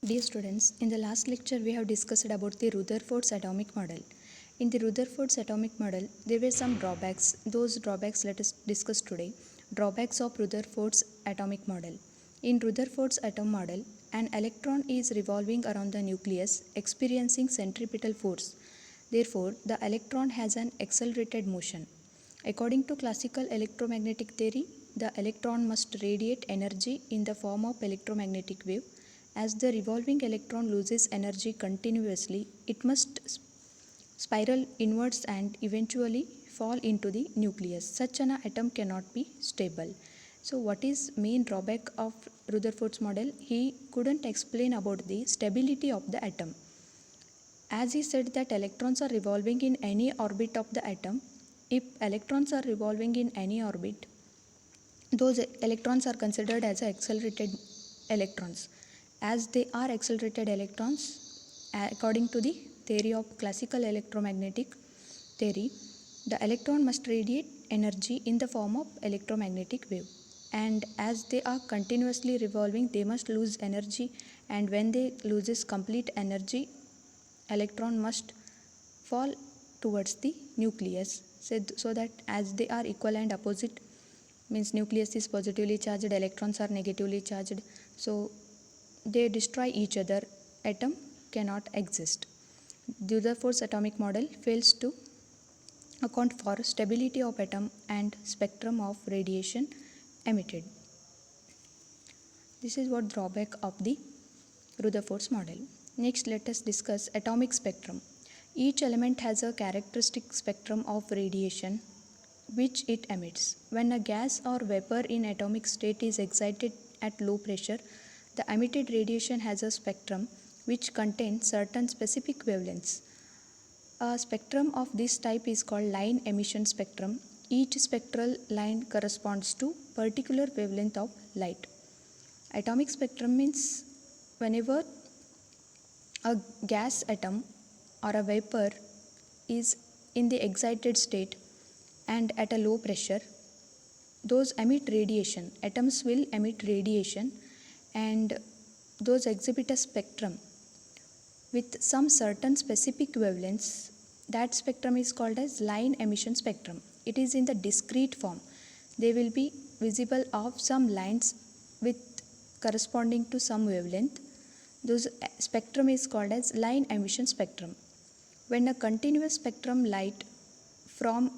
Dear students, in the last lecture we have discussed about the Rutherford's atomic model. In the Rutherford's atomic model, there were some drawbacks. Those drawbacks let us discuss today. Drawbacks of Rutherford's atomic model. In Rutherford's atom model, an electron is revolving around the nucleus, experiencing centripetal force. Therefore, the electron has an accelerated motion. According to classical electromagnetic theory, the electron must radiate energy in the form of electromagnetic wave. As the revolving electron loses energy continuously, it must spiral inwards and eventually fall into the nucleus. Such an atom cannot be stable. So what is main drawback of Rutherford's model? He couldn't explain about the stability of the atom. As he said that electrons are revolving in any orbit of the atom, if electrons are revolving in any orbit, those electrons are considered as accelerated electrons. As they are accelerated electrons, according to the theory of classical electromagnetic theory, the electron must radiate energy in the form of electromagnetic wave. And as they are continuously revolving, they must lose energy, and when they loses complete energy, electron must fall towards the nucleus, so that as they are equal and opposite, means nucleus is positively charged, electrons are negatively charged, so they destroy each other, atom cannot exist. Rutherford's atomic model fails to account for stability of atom and spectrum of radiation emitted. This is what drawback of the Rutherford's model. Next, let us discuss atomic spectrum. Each element has a characteristic spectrum of radiation which it emits. When a gas or vapor in atomic state is excited at low pressure, the emitted radiation has a spectrum which contains certain specific wavelengths. A spectrum of this type is called line emission spectrum. Each spectral line corresponds to particular wavelength of light. Atomic spectrum means whenever a gas atom or a vapor is in the excited state and at a low pressure, those emit radiation. Atoms will emit radiation, and those exhibit a spectrum with some certain specific wavelengths. That spectrum is called as line emission spectrum. It is in the discrete form. They will be visible of some lines with corresponding to some wavelength. Those spectrum is called as line emission spectrum. When a continuous spectrum light from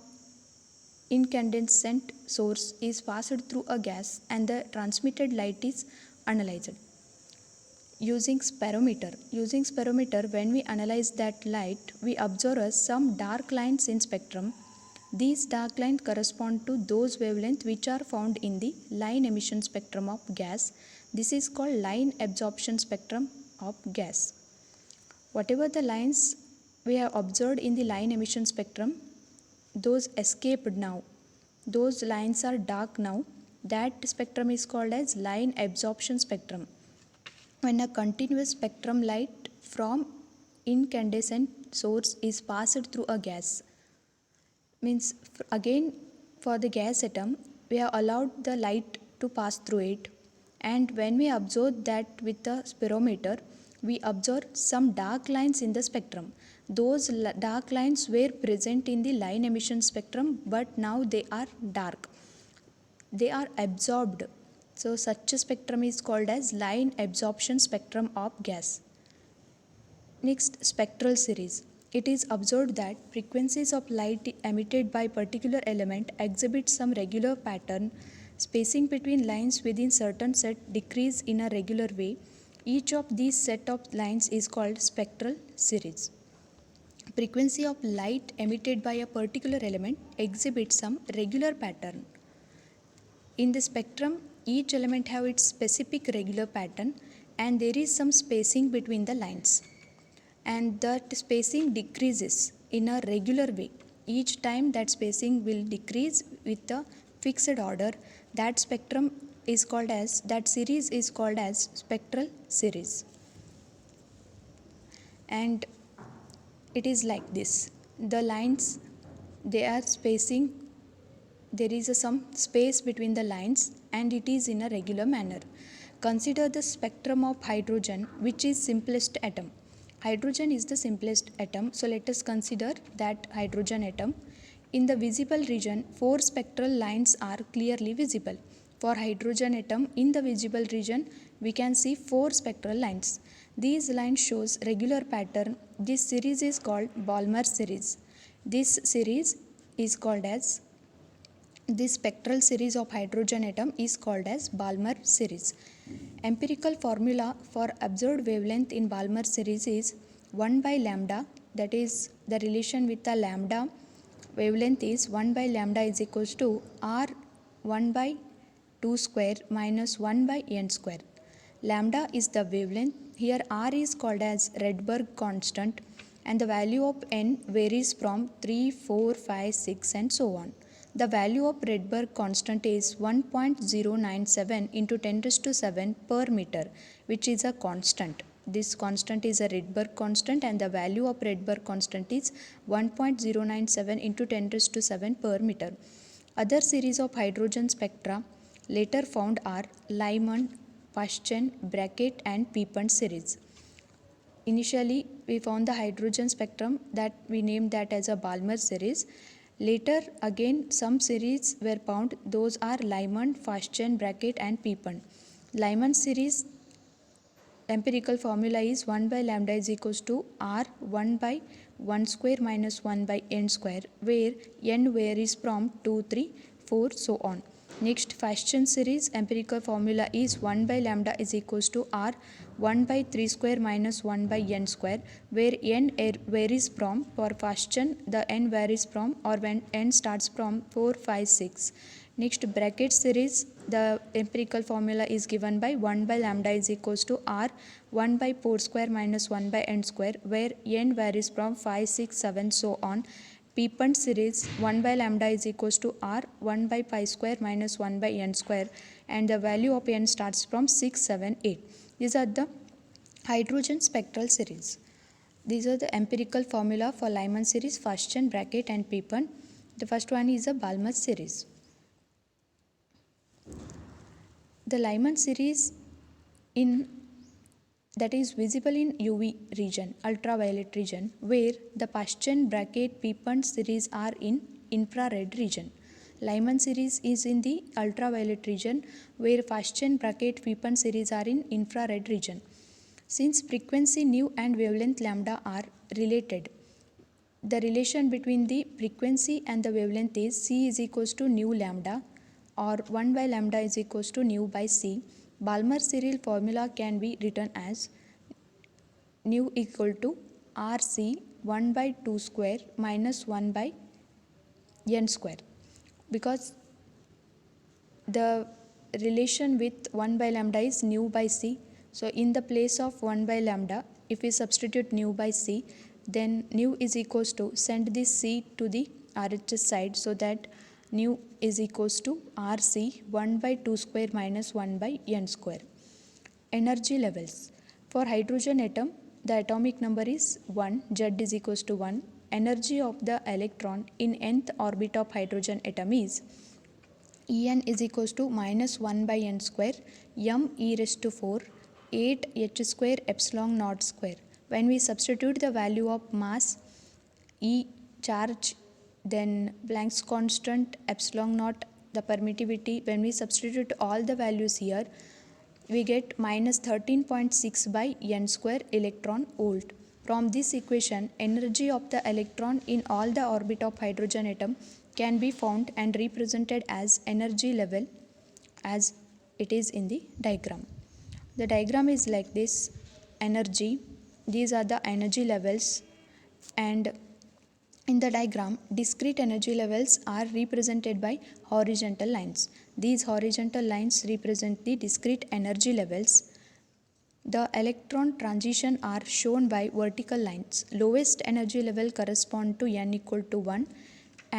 incandescent source is passed through a gas and the transmitted light is analyzed using sperometer, when we analyze that light, we observe some dark lines in spectrum. These dark lines correspond to those wavelengths which are found in the line emission spectrum of gas. This is called line absorption spectrum of gas. Whatever the lines we have observed in the line emission spectrum, those escaped now. Those lines are dark now. That spectrum is called as line absorption spectrum. When a continuous spectrum light from incandescent source is passed through a gas, means again for the gas atom we have allowed the light to pass through it, and when we observe that with the spirometer, we observe some dark lines in the spectrum. Those dark lines were present in the line emission spectrum, but now they are dark. They are absorbed. So such a spectrum is called as line absorption spectrum of gas. Next, spectral series. It is observed that frequencies of light emitted by particular element exhibit some regular pattern. Spacing between lines within certain set decrease in a regular way. Each of these set of lines is called spectral series. Frequency of light emitted by a particular element exhibits some regular pattern. In the spectrum, each element have its specific regular pattern, and there is some spacing between the lines, and that spacing decreases in a regular way. Each time that spacing will decrease with a fixed order. That spectrum is called as, that series is called as spectral series. And it is like this. The lines, they are spacing, there is some space between the lines, and it is in a regular manner. Consider the spectrum of hydrogen, which is simplest atom. Hydrogen is the simplest atom, so let us consider that hydrogen atom. In the visible region, 4 spectral lines are clearly visible. For hydrogen atom, in the visible region, we can see 4 spectral lines. These lines shows regular pattern. This series is called Balmer series. This series is called as This spectral series of hydrogen atom is called as Balmer series. Empirical formula for observed wavelength in Balmer series is 1 by lambda, that is the relation with the lambda wavelength is 1 by lambda is equals to r 1 by 2 square minus 1 by n square. Lambda is the wavelength. Here r is called as Rydberg constant and the value of n varies from 3, 4, 5, 6 and so on. The value of Rydberg constant is 1.097 into 10 raised to 7 per meter, which is a constant. This constant is a Rydberg constant and the value of Rydberg constant is 1.097 into 10 raised to 7 per meter. Other series of hydrogen spectra later found are Lyman, Paschen, Brackett and Pepin series. Initially, we found the hydrogen spectrum that we named that as a Balmer series. Later, again, some series were found. Those are Lyman, Paschen, Brackett and Pepin. Lyman series empirical formula is 1 by lambda is equals to r 1 by 1 square minus 1 by n square, where n varies from 2, 3, 4, so on. Next, Paschen series empirical formula is 1 by lambda is equals to r 1 by 3 square minus 1 by n square, where n varies from, for Paschen the n varies from or when n starts from 4, 5, 6. Next, Brackett series, the empirical formula is given by 1 by lambda is equals to r 1 by 4 square minus 1 by n square, where n varies from 5, 6, 7, so on. Pepin series 1 by lambda is equals to r 1 by pi square minus 1 by n square, and the value of n starts from 6, 7, 8. These are the hydrogen spectral series. These are the empirical formula for Lyman series, Paschen, Brackett and Pepin. The first one is the Balmer series. The Lyman series that is visible in UV region, ultraviolet region, where the Paschen, Brackett, Pepin series are in infrared region. Lyman series is in the ultraviolet region, where Paschen, Brackett, Pepin series are in infrared region. Since frequency nu and wavelength lambda are related, the relation between the frequency and the wavelength is C is equals to nu lambda, or 1 by lambda is equals to nu by C. Balmer serial formula can be written as nu equal to RC 1 by 2 square minus 1 by n square, because the relation with 1 by lambda is nu by C. So in the place of 1 by lambda, if we substitute nu by C, then nu is equals to, send this C to the RHS side, so that nu is equals to RC 1 by 2 square minus 1 by n square. Energy levels. For hydrogen atom, the atomic number is 1, Z is equals to 1. Energy of the electron in nth orbit of hydrogen atom is En is equals to minus 1 by n square, m e raised to 4, 8 h square epsilon naught square. When we substitute the value of mass, E charge, then Planck's constant, epsilon naught, the permittivity, when we substitute all the values here, we get minus 13.6 by n square electron volt. From this equation, energy of the electron in all the orbit of hydrogen atom can be found and represented as energy level as it is in the diagram. The diagram is like this: energy, these are the energy levels, and in the diagram, discrete energy levels are represented by horizontal lines. These horizontal lines represent the discrete energy levels. The electron transition are shown by vertical lines. Lowest energy level correspond to n equal to 1,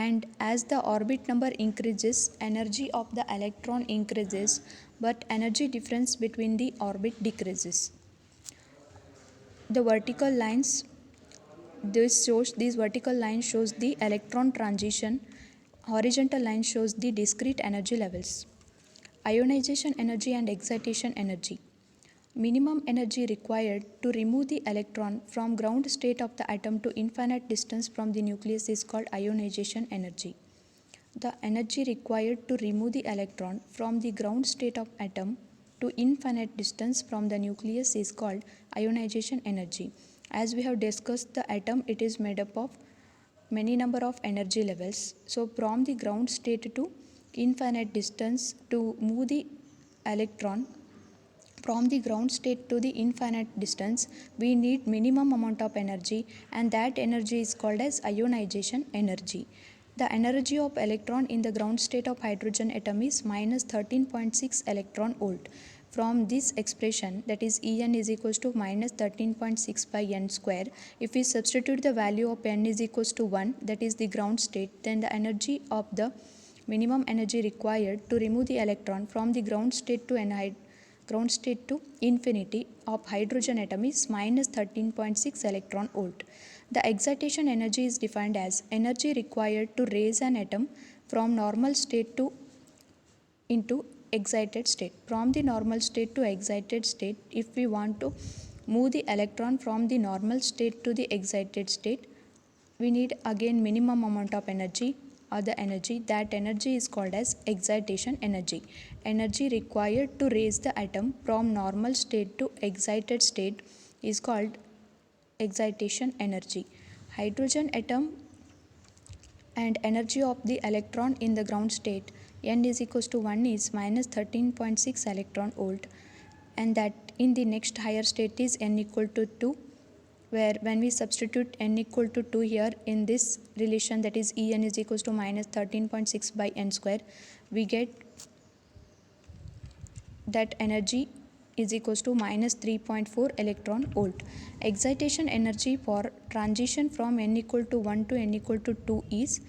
and as the orbit number increases, energy of the electron increases, but energy difference between the orbit decreases. The vertical lines, these vertical line shows the electron transition, horizontal line shows the discrete energy levels. Ionization energy and excitation energy. Minimum energy required to remove the electron from ground state of the atom to infinite distance from the nucleus is called ionization energy. The energy required to remove the electron from the ground state of atom to infinite distance from the nucleus is called ionization energy. As we have discussed, the atom, it is made up of many number of energy levels. So from the ground state to infinite distance, to move the electron from the ground state to the infinite distance, we need minimum amount of energy, and that energy is called as ionization energy. The energy of electron in the ground state of hydrogen atom is minus 13.6 electron volt. From this expression, that is En is equals to minus 13.6 by n square, if we substitute the value of n is equals to 1, that is the ground state, then the energy of the minimum energy required to remove the electron from the ground state to infinity of hydrogen atom is minus 13.6 electron volt. The excitation energy is defined as energy required to raise an atom from normal state to into excited state. From the normal state to excited state, if we want to move the electron from the normal state to the excited state, we need again minimum amount of energy, or the energy, that energy is called as excitation energy. Energy required to raise the atom from normal state to excited state is called excitation energy. Hydrogen atom and energy of the electron in the ground state n is equals to 1 is minus 13.6 electron volt, and that in the next higher state is n equal to 2, where when we substitute n equal to 2 here in this relation, that is En is equals to minus 13.6 by n square, we get that energy is equals to minus 3.4 electron volt. Excitation energy for transition from n equal to 1 to n equal to 2 is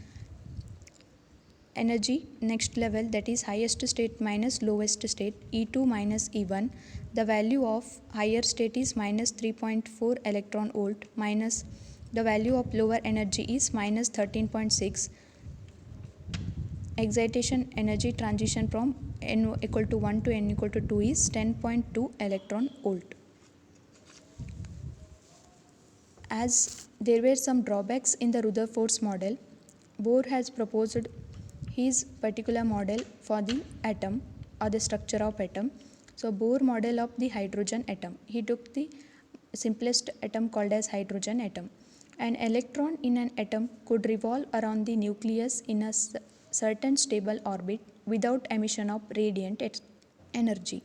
energy next level, that is highest state minus lowest state, E2 minus E1. The value of higher state is minus 3.4 electron volt minus the value of lower energy is minus 13.6. Excitation energy transition from n equal to 1 to n equal to 2 is 10.2 electron volt. As there were some drawbacks in the Rutherford's model, Bohr has proposed his particular model for the atom or the structure of atom. So Bohr model of the hydrogen atom, he took the simplest atom called as hydrogen atom. An electron in an atom could revolve around the nucleus in a certain stable orbit without emission of radiant energy.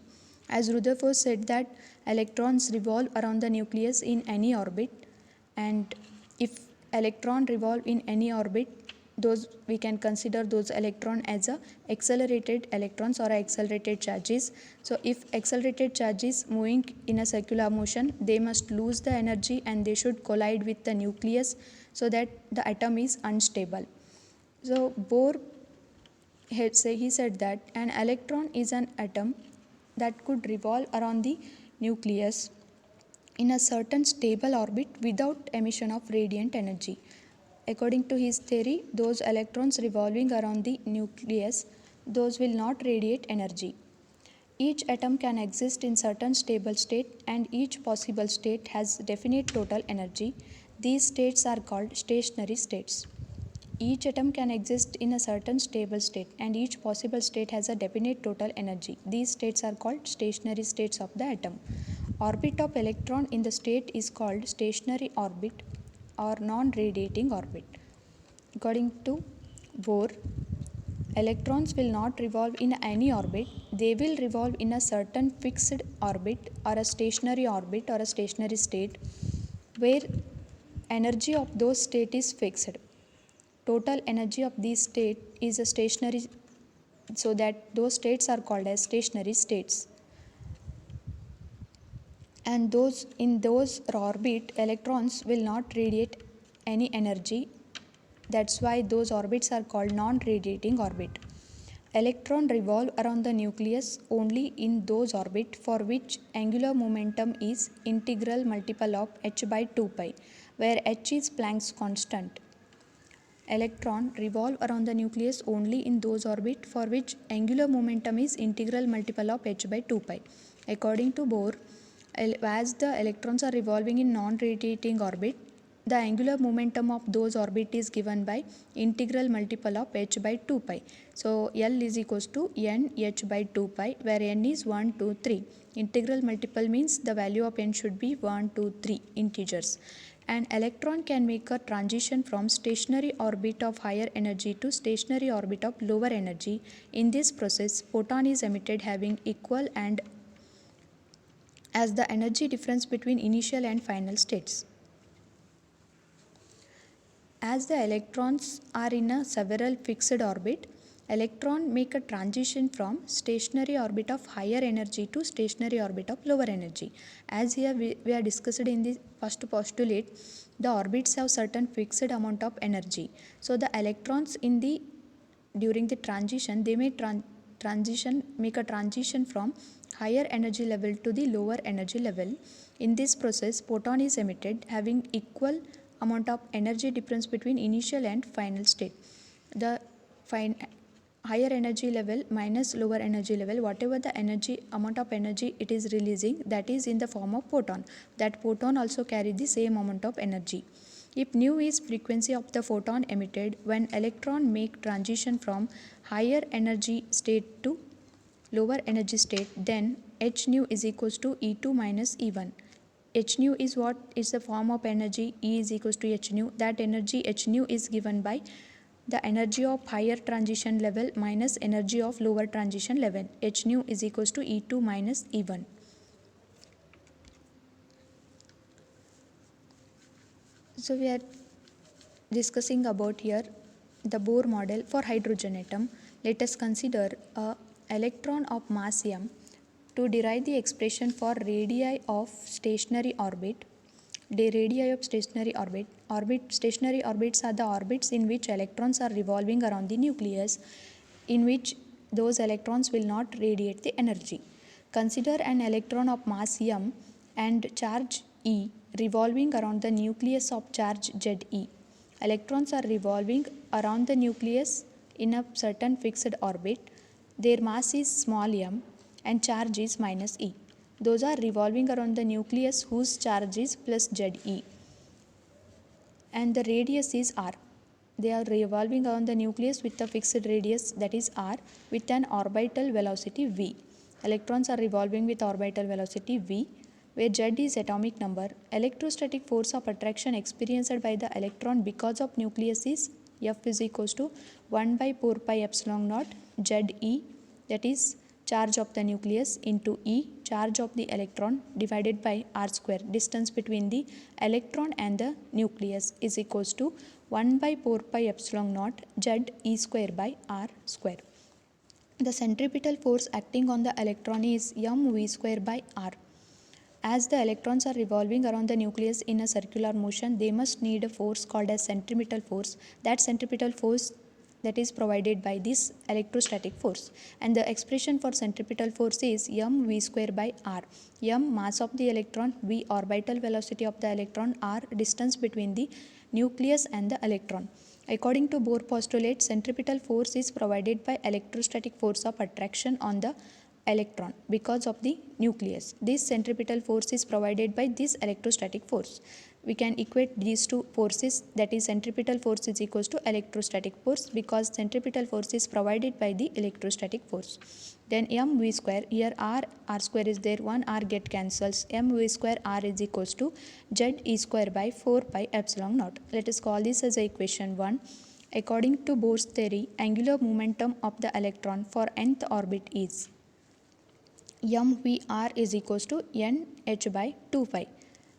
As Rutherford said that electrons revolve around the nucleus in any orbit, and if electron revolve in any orbit, those we can consider those electron as a accelerated electrons or accelerated charges. So if accelerated charges moving in a circular motion, they must lose the energy and they should collide with the nucleus so that the atom is unstable. So Bohr he said that an electron is an atom that could revolve around the nucleus in a certain stable orbit without emission of radiant energy. According to his theory, those electrons revolving around the nucleus, those will not radiate energy. Each atom can exist in certain stable state, and each possible state has definite total energy. These states are called stationary states. Each atom can exist in a certain stable state, and each possible state has a definite total energy. These states are called stationary states of the atom. Orbit of electron in the state is called stationary orbit or non-radiating orbit. According to Bohr, electrons will not revolve in any orbit. They will revolve in a certain fixed orbit or a stationary state where energy of those state is fixed. Total energy of this state is a stationary, so that those states are called as stationary states. And those in those orbit, electrons will not radiate any energy. That's why those orbits are called non-radiating orbit. Electron revolve around the nucleus only in those orbit for which angular momentum is integral multiple of h by 2 pi, where h is Planck's constant. electron revolve around the nucleus only in those orbits for which angular momentum is integral multiple of h by 2 pi. According to Bohr, as the electrons are revolving in non-radiating orbit, the angular momentum of those orbit is given by integral multiple of h by 2 pi. So L is equals to n h by 2 pi, where n is 1, 2, 3. Integral multiple means the value of n should be 1, 2, 3 integers. An electron can make a transition from stationary orbit of higher energy to stationary orbit of lower energy. In this process, photon is emitted having equal and as the energy difference between initial and final states. As the electrons are in a several fixed orbit, electron make a transition from stationary orbit of higher energy to stationary orbit of lower energy. As here we are discussed in the first postulate, the orbits have certain fixed amount of energy. So the electrons in the during the transition, they may make a transition from higher energy level to the lower energy level. In this process, photon is emitted having equal amount of energy difference between initial and final state. The higher energy level minus lower energy level, whatever the energy amount of energy it is releasing, that is in the form of photon. That photon also carry the same amount of energy. If nu is frequency of the photon emitted when electron make transition from higher energy state to lower energy state, then h nu is equals to E2 minus E1. H nu is what is the form of energy, E is equals to h nu. That energy h nu is given by the energy of higher transition level minus energy of lower transition level. H nu is equals to E2 minus E1. So we are discussing about here the Bohr model for hydrogen atom. Let us consider a electron of mass m. To derive the expression for radii of stationary orbit, the radii of stationary stationary orbits are the orbits in which electrons are revolving around the nucleus, in which those electrons will not radiate the energy. Consider an electron of mass m and charge E revolving around the nucleus of charge Ze. Electrons are revolving around the nucleus in a certain fixed orbit. Their mass is small m and charge is minus E. Those are revolving around the nucleus whose charge is plus Ze and the radius is r. They are revolving around the nucleus with a fixed radius, that is r, with an orbital velocity v. Electrons are revolving with orbital velocity v, where Z is atomic number. Electrostatic force of attraction experienced by the electron because of nucleus is F is equals to 1 by 4 pi epsilon naught Ze, that is charge of the nucleus, into E, charge of the electron, divided by r square. Distance between the electron and the nucleus is equals to 1 by 4 pi epsilon naught Ze square by r square. The centripetal force acting on the electron is mv square by r. As the electrons are revolving around the nucleus in a circular motion, they must need a force called as centripetal force. That centripetal force that is provided by this electrostatic force, and the expression for centripetal force is mv square by r. M mass of the electron, v orbital velocity of the electron, r distance between the nucleus and the electron. According to Bohr postulate, centripetal force is provided by electrostatic force of attraction on the electron because of the nucleus. This centripetal force is provided by this electrostatic force. We can equate these two forces, that is centripetal force is equals to electrostatic force, because centripetal force is provided by the electrostatic force. Then mv square, here r square is there, one r get cancels, mv square r is equals to Ze square by 4 pi epsilon naught. Let us call this as equation 1. According to Bohr's theory, angular momentum of the electron for nth orbit is mvr is equals to nh by 2 pi.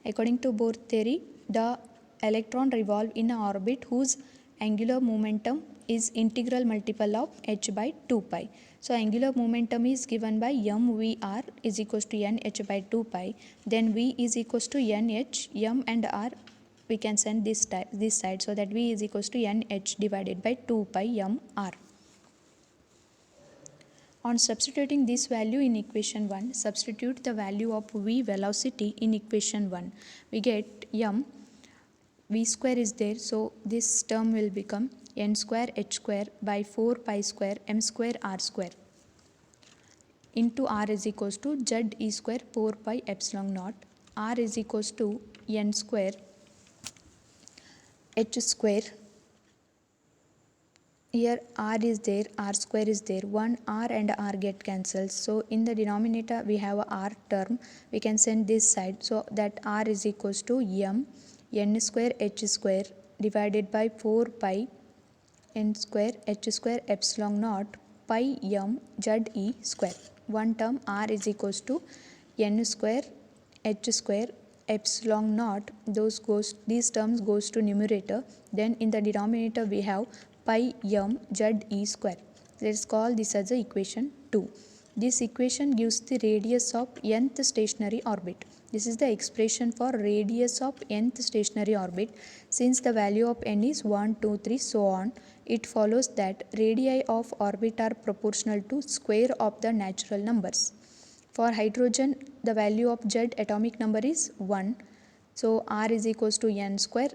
According to Bohr theory, the electron revolve in an orbit whose angular momentum is integral multiple of h by 2 pi. So angular momentum is given by mvr is equals to nh by 2 pi. Then v is equals to nh, m and r we can send this side, so that v is equals to nh divided by 2 pi m r. On substituting this value in equation 1, substitute the value of v velocity in equation 1. We get m, v square is there, so this term will become n square h square by 4 pi square m square r square into r is equals to z e square 4 pi epsilon naught. R is equals to n square h square. Here r is there, r square is there, one r and r get cancelled, so in the denominator we have a r term, we can send this side, so that r is equals to m n square h square divided by 4 pi n square h square epsilon naught pi m z e square. One term r is equals to n square h square epsilon naught, these terms goes to numerator, then in the denominator we have pi m z e square. Let's call this as the equation 2. This equation gives the radius of nth stationary orbit. This is the expression for radius of nth stationary orbit. Since the value of n is 1, 2, 3, so on, it follows that radii of orbit are proportional to square of the natural numbers. For hydrogen, the value of Z atomic number is 1. So R is equals to n square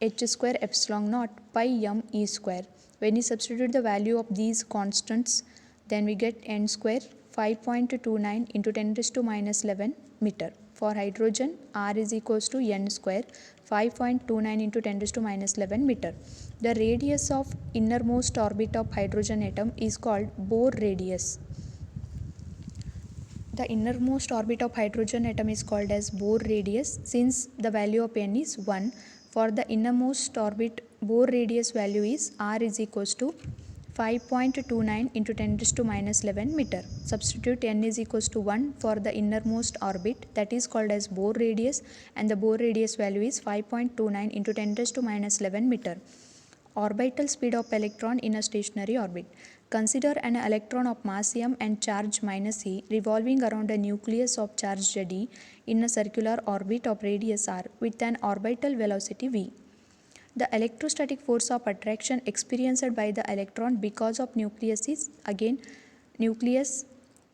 h square epsilon naught pi m e square. When you substitute the value of these constants, then we get n square 5.29 into 10 raised to minus 11 meter. For hydrogen, R is equals to n square 5.29 into 10 raised to minus 11 meter. The radius of innermost orbit of hydrogen atom is called Bohr radius. The innermost orbit of hydrogen atom is called as Bohr radius since the value of n is 1. For the innermost orbit, Bohr radius value is r is equals to 5.29 into 10 raised to minus 11 meter. Substitute n is equals to 1 for the innermost orbit, that is called as Bohr radius, and the Bohr radius value is 5.29 into 10 raised to minus 11 meter. Orbital speed of electron in a stationary orbit. Consider an electron of mass m and charge minus e revolving around a nucleus of charge Z in a circular orbit of radius r with an orbital velocity v. The electrostatic force of attraction experienced by the electron because of nucleus is, again, nucleus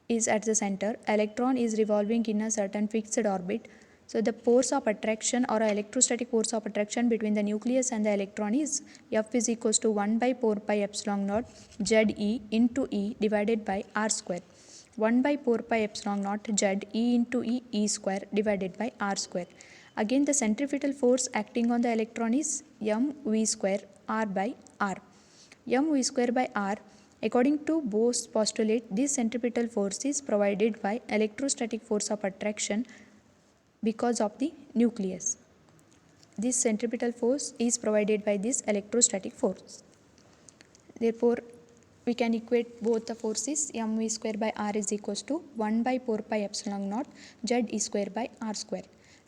is at the center, electron is revolving in a certain fixed orbit. So the force of attraction or electrostatic force of attraction between the nucleus and the electron is F is equals to 1 by 4 pi epsilon naught ZE into E divided by R square. 1 by 4 pi epsilon naught Z E into E square divided by R square. Again, the centrifugal force acting on the electron is mv square R by R. mv square by R. According to Bohr's postulate, this centripetal force is provided by electrostatic force of attraction because of the nucleus. This centripetal force is provided by this electrostatic force. Therefore, we can equate both the forces. mv square by R is equals to 1 by 4 pi epsilon naught Z E square by R square.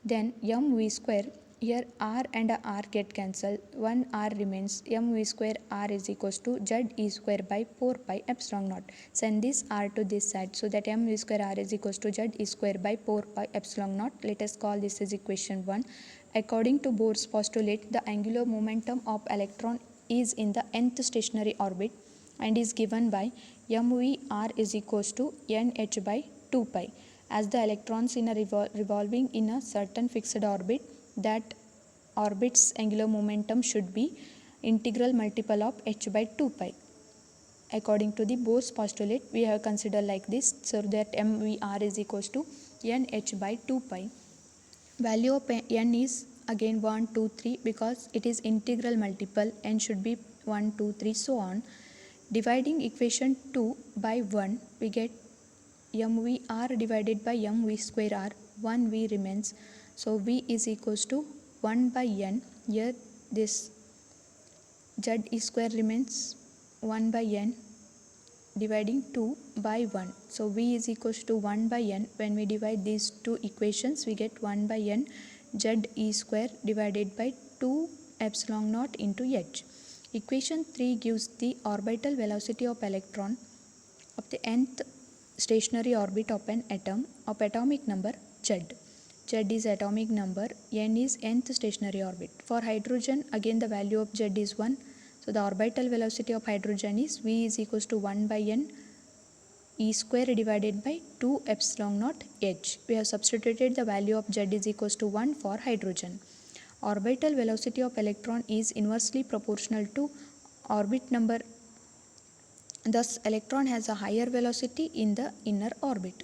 Then mv square, here r and r get cancelled, one r remains, mv square r is equals to Z E square by 4 pi epsilon naught. Send this r to this side, so that mv square r is equals to Z E square by 4 pi epsilon naught. Let us call this as equation 1. According to Bohr's postulate, the angular momentum of electron is in the nth stationary orbit and is given by mv r is equals to nh by 2 pi. As the electrons in a revolving in a certain fixed orbit, that orbit's angular momentum should be integral multiple of h by 2 pi. According to the Bohr's postulate, we have considered like this, so that mvr is equals to nh by 2 pi. Value of n is again 1, 2, 3 because it is integral multiple, n should be 1, 2, 3, so on. Dividing equation 2 by 1, we get mvr divided by mv square r, 1 v remains, so v is equals to 1 by n. Here this z e square remains 1 by n dividing 2 by 1, so v is equals to 1 by n. When we divide these two equations, we get 1 by n z e square divided by 2 epsilon naught into h. Equation 3 gives the orbital velocity of electron of the nth stationary orbit of an atom of atomic number Z. Z is atomic number, n is nth stationary orbit. For hydrogen, again the value of Z is 1. So the orbital velocity of hydrogen is v is equals to 1 by n e square divided by 2 epsilon naught h. We have substituted the value of Z is equals to 1 for hydrogen. Orbital velocity of electron is inversely proportional to orbit number. Thus, electron has a higher velocity in the inner orbit.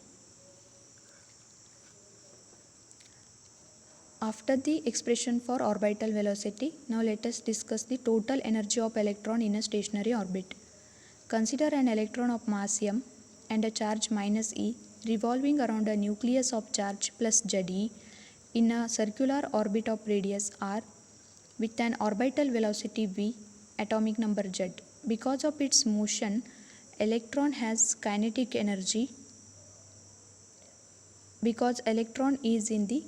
After the expression for orbital velocity, now let us discuss the total energy of electron in a stationary orbit. Consider an electron of mass m and a charge minus e revolving around a nucleus of charge plus Ze in a circular orbit of radius r with an orbital velocity v, atomic number Z. Because of its motion, electron has kinetic energy because electron is in the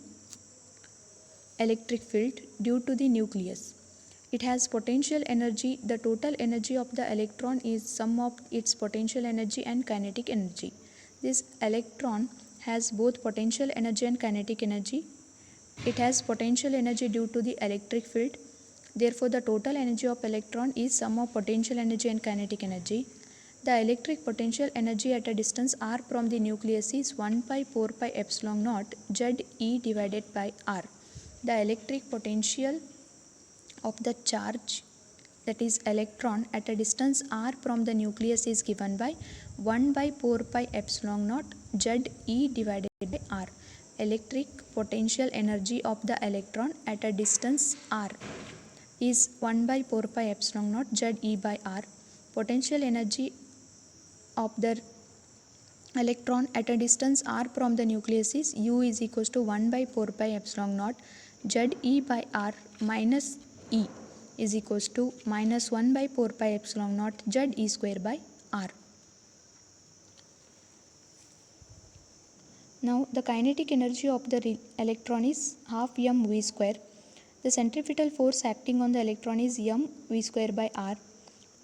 electric field due to the nucleus. It has potential energy. The total energy of the electron is sum of its potential energy and kinetic energy. This electron has both potential energy and kinetic energy. It has potential energy due to the electric field. Therefore, the total energy of electron is sum of potential energy and kinetic energy. The electric potential energy at a distance r from the nucleus is 1 by 4 pi epsilon naught Ze divided by r. The electric potential of the charge, that is electron, at a distance r from the nucleus is given by 1 by 4 pi epsilon naught Ze divided by r. Electric potential energy of the electron at a distance r is 1 by 4 pi epsilon naught Ze by r. Potential energy of the electron at a distance r from the nucleus is U is equals to 1 by 4 pi epsilon naught Ze by r minus E is equals to minus 1 by 4 pi epsilon naught Ze square by r. Now the kinetic energy of the electron is half mv square. The centripetal force acting on the electron is mv square by r.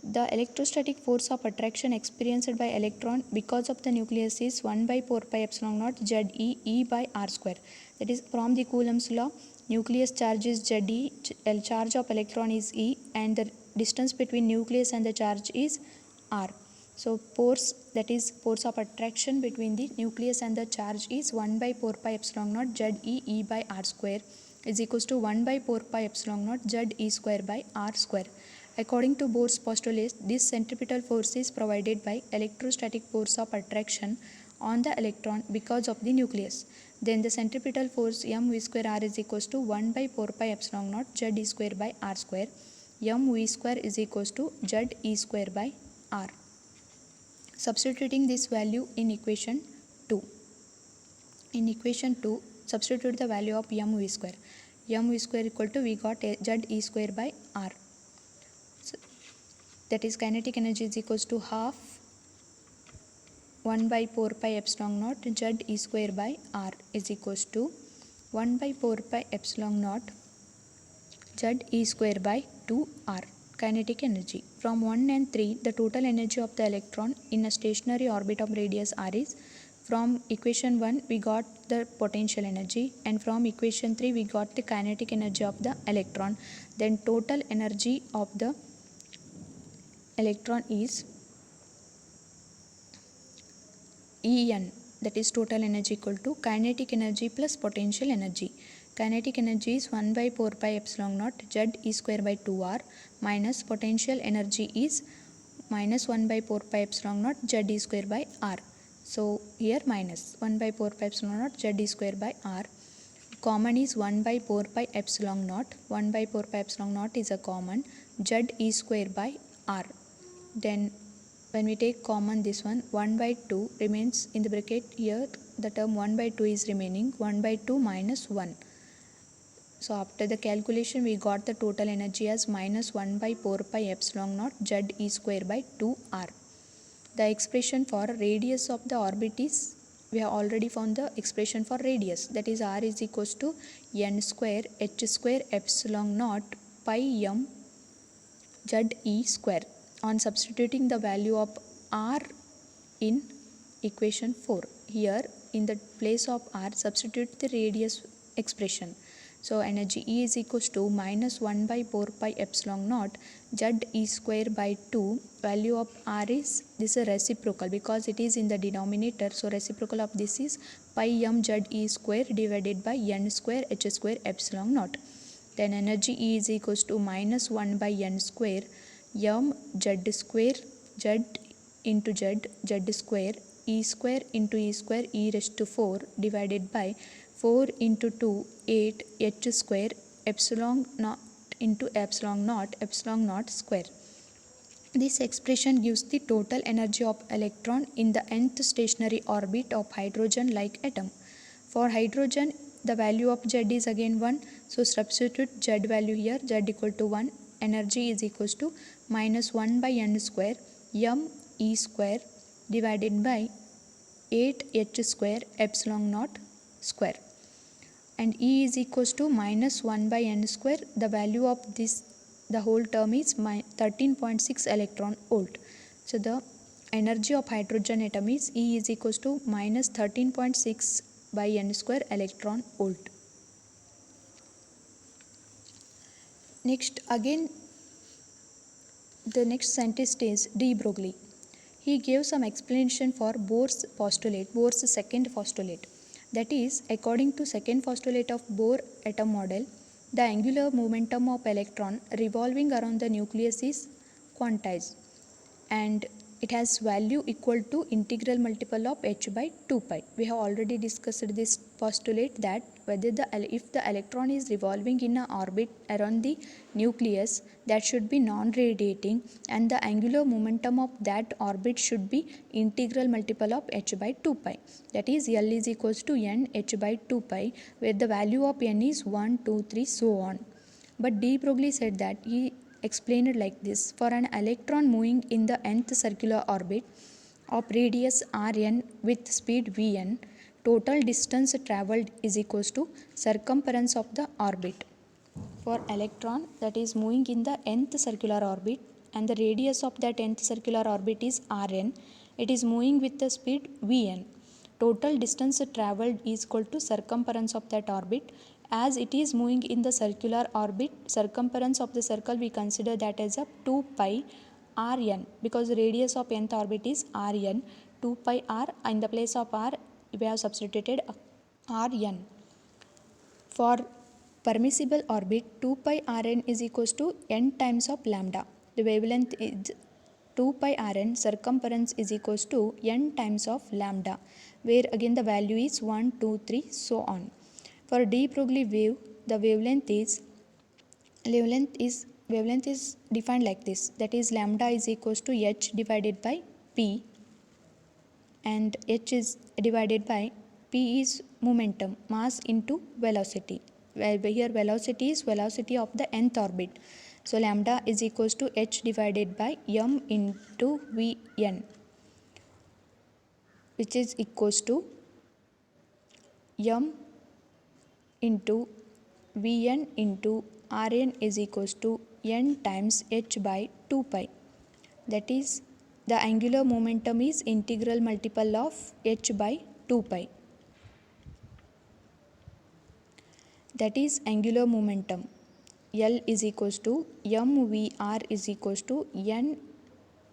The electrostatic force of attraction experienced by electron because of the nucleus is 1 by 4 pi epsilon naught Ze E by r square. That is, from the Coulomb's law, nucleus charge is Ze, charge of electron is E, and the distance between nucleus and the charge is r. So force, that is force of attraction between the nucleus and the charge, is 1 by 4 pi epsilon naught Ze E by r square is equals to 1 by 4 pi epsilon naught Ze square by r square. According to Bohr's postulate, this centripetal force is provided by electrostatic force of attraction on the electron because of the nucleus. Then the centripetal force mv square r is equals to 1 by 4 pi epsilon naught Ze square by r square. Mv square is equals to Ze square by r. Substituting this value in equation 2. In equation 2, substitute the value of mv square. Mv square equal to, we got Ze square by r. So, that is, kinetic energy is equals to half 1 by 4 pi epsilon naught Ze square by r is equals to 1 by 4 pi epsilon naught Ze square by 2r. Kinetic energy. From 1 and 3, the total energy of the electron in a stationary orbit of radius r is, from equation 1 we got the potential energy, and from equation 3 we got the kinetic energy of the electron. Then total energy of the electron is En, that is total energy equal to kinetic energy plus potential energy. Kinetic energy is 1 by 4 pi epsilon naught Ze square by 2r minus potential energy is minus 1 by 4 pi epsilon naught Ze square by r. So here minus 1 by 4 pi epsilon naught Ze square by r. Common is 1 by 4 pi epsilon naught. 1 by 4 pi epsilon naught is a common. Ze square by r. Then when we take common this one, 1 by 2 remains in the bracket. Here the term 1 by 2 is remaining. 1 by 2 minus 1. So after the calculation we got the total energy as minus 1 by 4 pi epsilon naught Ze square by 2r. The expression for radius of the orbit is, we have already found the expression for radius, that is r is equals to n square h square epsilon naught pi m Ze square. On substituting the value of r in equation 4, here in the place of r substitute the radius expression. So energy E is equals to minus 1 by 4 pi epsilon naught Ze square by 2. Value of r is, this is reciprocal because it is in the denominator. So reciprocal of this is pi m Ze square divided by n square h square epsilon naught. Then energy E is equals to minus 1 by n square m z square z into z square into e square e raised to 4 divided by 4 into 2 8 h square epsilon naught square. This expression gives the total energy of electron in the nth stationary orbit of hydrogen-like atom. For hydrogen, the value of Z is again 1. So substitute Z value here, Z equal to 1. Energy is equals to minus 1 by n square m e square divided by 8 h square epsilon naught square. And E is equals to minus 1 by n square. The value of this, the whole term is 13.6 electron volt. So the energy of hydrogen atom is E is equals to minus 13.6 by n square electron volt. Next, again, the next scientist is de Broglie. He gave some explanation for Bohr's postulate, Bohr's second postulate. That is, according to second postulate of Bohr atom model, the angular momentum of electron revolving around the nucleus is quantized, and it has value equal to integral multiple of h by 2 pi. We have already discussed this postulate, that whether if the electron is revolving in an orbit around the nucleus, that should be non-radiating, and the angular momentum of that orbit should be integral multiple of h by 2 pi. That is, L is equals to n h by 2 pi, where the value of n is 1, 2, 3, so on. But de Broglie said that, he explained like this: for an electron moving in the nth circular orbit of radius Rn with speed Vn, total distance travelled is equals to circumference of the orbit. For electron that is moving in the nth circular orbit, and the radius of that nth circular orbit is Rn, it is moving with the speed Vn. Total distance travelled is equal to circumference of that orbit. As it is moving in the circular orbit, circumference of the circle we consider that as a 2 pi Rn, because the radius of nth orbit is Rn. 2 pi r, in the place of r we have substituted Rn. For permissible orbit, 2 pi Rn is equals to n times of lambda. The wavelength is 2 pi Rn, circumference is equals to n times of lambda, where again the value is 1, 2, 3, so on. For de Broglie wave, the wavelength is defined like this, that is, lambda is equals to h divided by p, and h is divided by p is momentum, mass into velocity, where here velocity is velocity of the nth orbit. So lambda is equals to h divided by m into Vn, which is equals to m into Vn into Rn is equals to n times h by 2 pi. That is, the angular momentum is integral multiple of h by 2 pi. That is angular momentum. L is equals to mvr is equals to n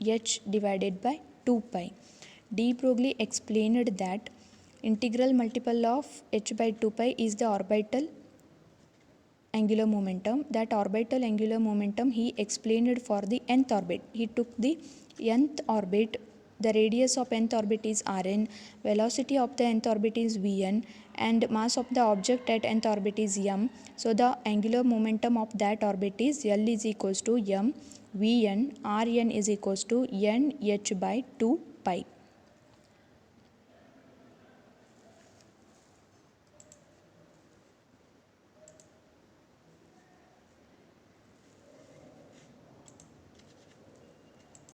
h divided by 2 pi. De Broglie explained that integral multiple of h by 2 pi is the orbital angular momentum. That orbital angular momentum he explained for the nth orbit. He took the nth orbit, the radius of nth orbit is Rn, velocity of the nth orbit is Vn, and mass of the object at nth orbit is m. So the angular momentum of that orbit is L is equals to m Vn, Rn is equals to n h by 2 pi.